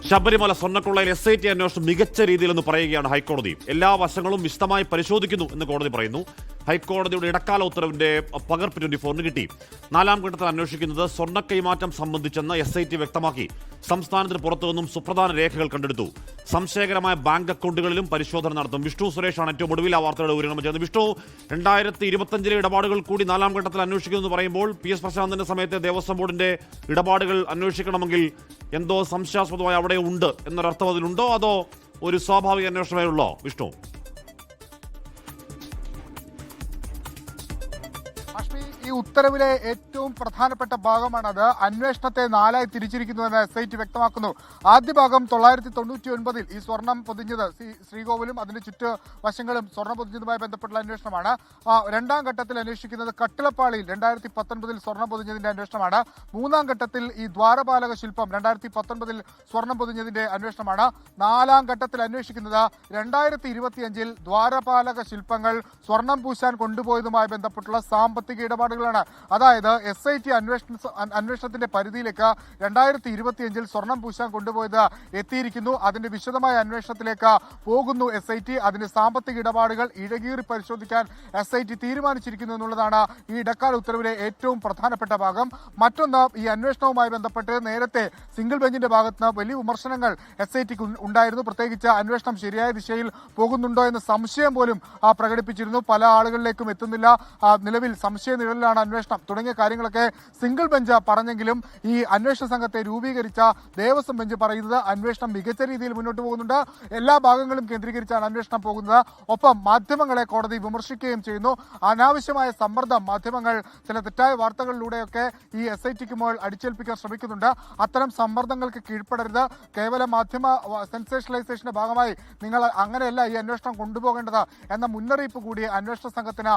Sabarimala സ്വർണ്ണക്കൊള്ളയിൽ SIT അന്വേഷണം മികച്ച രീതിയിലെന്ന് പറയുകയാണ് ഹൈക്കോടതി. എല്ലാ വശങ്ങളും വിശദമായി പരിശോധിക്കുന്നു എന്ന് കോടതി പറയുന്നു. ഹൈക്കോടതിയുടെ ഇടക്കാല ഉത്തരവിന്റെ പകർപ്പ് 24 കിട്ടി. 4ാം ഘട്ടത്തിൽ അന്വേഷിക്കുന്നത് സ്വർണ്ണ കൈമാറ്റം സംബന്ധിച്ചെന്ന് SIT വ്യക്തമാക്കി. സംസ്ഥാനത്തിന് പുറത്തുനിന്നും സുപ്രധാന രേഖകൾ കണ്ടെടുത്തു. സംശയകരമായ ബാങ്ക് അക്കൗണ്ടുകളിലും പരിശോധന നടത്തും. വിഷ്ണു സുരേഷാണ് ഏറ്റവും ഒടുവിൽ ആ വാർത്തയുടെ വിവരണം ചെയ്യുന്നത്. വിഷ്ണു, 2025 ഇടപാടുകൾ കൂടി 4ാം ഘട്ടത്തിൽ അന്വേഷിക്കുമെന്ന് പറയുമ്പോൾ PS പ്രശാന്തിന്റെ സമയത്തെ ദേവസ്വം ബോർഡിന്റെ ഇടപാടുകൾ അന്വേഷിക്കണമെങ്കിൽ എന്തോ സംശയാസ്പദമായി അവിടെ ഉണ്ട് എന്നൊരർത്ഥം അതിലുണ്ടോ, അതോ ഒരു സ്വാഭാവിക അന്വേഷണമേ ഉള്ളോ വിഷ്ണു? ഈ ഉത്തരവിലെ ഏറ്റവും പ്രധാനപ്പെട്ട ഭാഗമാണത്. അന്വേഷണത്തെ 4ആയി തിരിച്ചിരിക്കുന്നുവെന്ന് SIT വ്യക്തമാക്കുന്നു. ആദ്യ ഭാഗം 999 ഈ സ്വർണം പൊതിഞ്ഞത് ശ്രീകോവിലും അതിന്റെ ചുറ്റുവശങ്ങളും സ്വർണം പൊതിഞ്ഞതുമായി ബന്ധപ്പെട്ടുള്ള അന്വേഷണമാണ്. 2ാം ഘട്ടത്തിൽ അന്വേഷിക്കുന്നത് കട്ടിളപ്പാളിയിൽ 2019 സ്വർണം പൊതിഞ്ഞതിന്റെ അന്വേഷണമാണ്. 3ാം ഘട്ടത്തിൽ ഈ ദ്വാരപാലക ശില്പം 2019 സ്വർണം പൊതിഞ്ഞതിന്റെ അന്വേഷണമാണ്. 4ാം ഘട്ടത്തിൽ അന്വേഷിക്കുന്നത് 2025 ദ്വാരപാലക ശില്പങ്ങൾ സ്വർണം പൂശാൻ കൊണ്ടുപോയതുമായി ബന്ധപ്പെട്ടുള്ള സാമ്പത്തിക ഇടപാടുകളാണ്. അതായത് SIT അന്വേഷണത്തിന്റെ പരിധിയിലേക്ക് 2025 സ്വർണം പൂശാൻ കൊണ്ടുപോയത് എത്തിയിരിക്കുന്നു. അതിന്റെ വിശദമായ അന്വേഷണത്തിലേക്ക് പോകുന്നു SIT. അതിന്റെ സാമ്പത്തിക ഇടപാടുകൾ ഇഴകീറി പരിശോധിക്കാൻ SIT തീരുമാനിച്ചിരിക്കുന്നു എന്നുള്ളതാണ് ഈ ഇടക്കാല ഉത്തരവിലെ ഏറ്റവും പ്രധാനപ്പെട്ട ഭാഗം. മറ്റൊന്ന്, ഈ അന്വേഷണവുമായി ബന്ധപ്പെട്ട് നേരത്തെ സിംഗിൾ ബെഞ്ചിന്റെ ഭാഗത്ത് വലിയ വിമർശനങ്ങൾ SITക്ക് ഉണ്ടായിരുന്നു. പ്രത്യേകിച്ച് അന്വേഷണം ശരിയായ ദിശയിൽ പോകുന്നുണ്ടോ എന്ന സംശയം പോലും പ്രകടിപ്പിച്ചിരുന്നു. പല ആളുകളിലേക്കും എത്തുന്നില്ല, നിലവിൽ സംശയ നിഴലിലാണ് അന്വേഷണം തുടങ്ങിയ കാര്യങ്ങളൊക്കെ സിംഗിൾ ബെഞ്ച് പറഞ്ഞെങ്കിലും ഈ അന്വേഷണ സംഘത്തെ രൂപീകരിച്ച ദേവസ്വം ബെഞ്ച് പറയുന്നത് അന്വേഷണം മികച്ച രീതിയിൽ മുന്നോട്ട് പോകുന്നുണ്ട്, എല്ലാ ഭാഗങ്ങളും കേന്ദ്രീകരിച്ചാണ് അന്വേഷണം പോകുന്നത്. ഒപ്പം മാധ്യമങ്ങളെ കോടതി വിമർശിക്കുകയും ചെയ്യുന്നു. അനാവശ്യമായ സമ്മർദ്ദം മാധ്യമങ്ങൾ ചില തെറ്റായ വാർത്തകളിലൂടെയൊക്കെ ഈ SITക്ക് മുകളിൽ അടിച്ചേൽപ്പിക്കാൻ ശ്രമിക്കുന്നുണ്ട്. അത്തരം സമ്മർദ്ദങ്ങൾക്ക് കീഴ്പ്പെടരുത്, കേവലം മാധ്യമ സെൻസേഷനലൈസേഷന്റെ ഭാഗമായി നിങ്ങൾ അങ്ങനെയല്ല ഈ അന്വേഷണം കൊണ്ടുപോകേണ്ടത് എന്ന മുന്നറിയിപ്പ് കൂടി അന്വേഷണ സംഘത്തിന്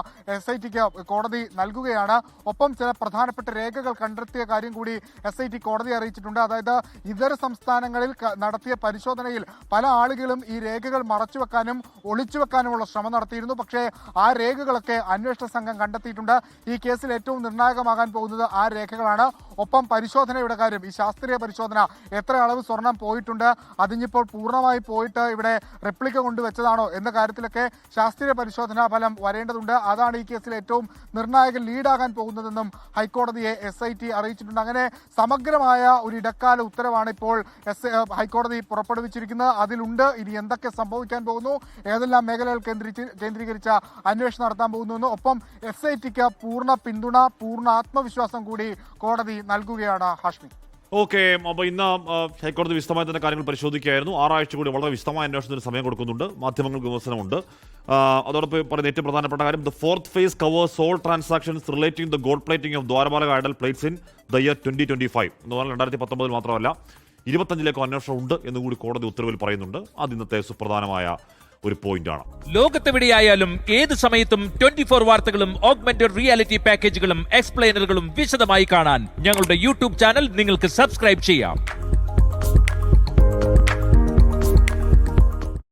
SITക്ക് കോടതി നൽകുകയാണ്. ഒപ്പം ചില പ്രധാനപ്പെട്ട രേഖകൾ കണ്ടെത്തിയ കാര്യം കൂടി SIT കോടതിയെ അറിയിച്ചിട്ടുണ്ട്. അതായത് ഇതര സംസ്ഥാനങ്ങളിൽ നടത്തിയ പരിശോധനയിൽ പല ആളുകളും ഈ രേഖകൾ മറച്ചുവെക്കാനും ഒളിച്ചുവെക്കാനുമുള്ള ശ്രമം നടത്തിയിരുന്നു. പക്ഷേ ആ രേഖകളൊക്കെ അന്വേഷണ സംഘം കണ്ടെത്തിയിട്ടുണ്ട്. ഈ കേസിൽ ഏറ്റവും നിർണായകമാകാൻ പോകുന്നത് ആ രേഖകളാണ്. ഒപ്പം പരിശോധനയുടെ കാര്യം, ഈ ശാസ്ത്രീയ പരിശോധന, എത്ര അളവ് സ്വർണം പോയിട്ടുണ്ട്, അതിനിപ്പോൾ പൂർണ്ണമായി പോയിട്ട് ഇവിടെ റെപ്ലിക്ക കൊണ്ടുവച്ചതാണോ എന്ന കാര്യത്തിലൊക്കെ ശാസ്ത്രീയ പരിശോധനാ ഫലം വരേണ്ടതുണ്ട്. അതാണ് ഈ കേസിൽ ഏറ്റവും നിർണായക ലീഡാകാൻ പോകുന്നതെന്നും ഹൈക്കോടതിയെ SIT അറിയിച്ചിട്ടുണ്ട്. അങ്ങനെ സമഗ്രമായ ഒരു ഇടക്കാല ഉത്തരവാണ് ഇപ്പോൾ ഹൈക്കോടതി പുറപ്പെടുവിച്ചിരിക്കുന്നത്. അതിലുണ്ട് ഇനി എന്തൊക്കെ സംഭവിക്കാൻ പോകുന്നു, ഏതെല്ലാം മേഖലകൾ കേന്ദ്രീകരിച്ച അന്വേഷണം നടത്താൻ പോകുന്നു. ഒപ്പം SITക്ക് പൂർണ്ണ പിന്തുണ, പൂർണ്ണ ആത്മവിശ്വാസം കൂടി കോടതി നൽകുകയാണ്. ഹാഷ്മി, ഓക്കെ, അപ്പോൾ ഇന്ന് ഹൈക്കോടതി വിശദമായി തന്നെ കാര്യങ്ങൾ പരിശോധിക്കുകയായിരുന്നു. 6 ആഴ്ച കൂടി വളരെ വിശദമായ അന്വേഷണത്തിന് സമയം കൊടുക്കുന്നുണ്ട്. മാധ്യമങ്ങൾക്ക് വിമർശനമുണ്ട്. അതോടൊപ്പം പറയുന്ന ഏറ്റവും പ്രധാനപ്പെട്ട കാര്യം, the 4th phase covers all transactions relating the gold plating of ദ്വാരപാലക idol plates in the year 2025 എന്ന് പറഞ്ഞാൽ 2019 മാത്രമല്ല 25 അന്വേഷണം ഉണ്ട് എന്നുകൂടി കോടതി ഉത്തരവിൽ പറയുന്നുണ്ട്. അത് ഇന്നത്തെ സുപ്രധാനമായ ഒരു പോയിന്റാണ്. ലോകത്തെവിടെയായാലും ഏത് സമയത്തും 24 വാർത്തകളും ഓഗ്മെന്റഡ് റിയാലിറ്റി പാക്കേജുകളും എക്സ്പ്ലെയിനറുകളും വിശദമായി കാണാൻ ഞങ്ങളുടെ YouTube ചാനൽ നിങ്ങൾക്ക് സബ്സ്ക്രൈബ് ചെയ്യാം.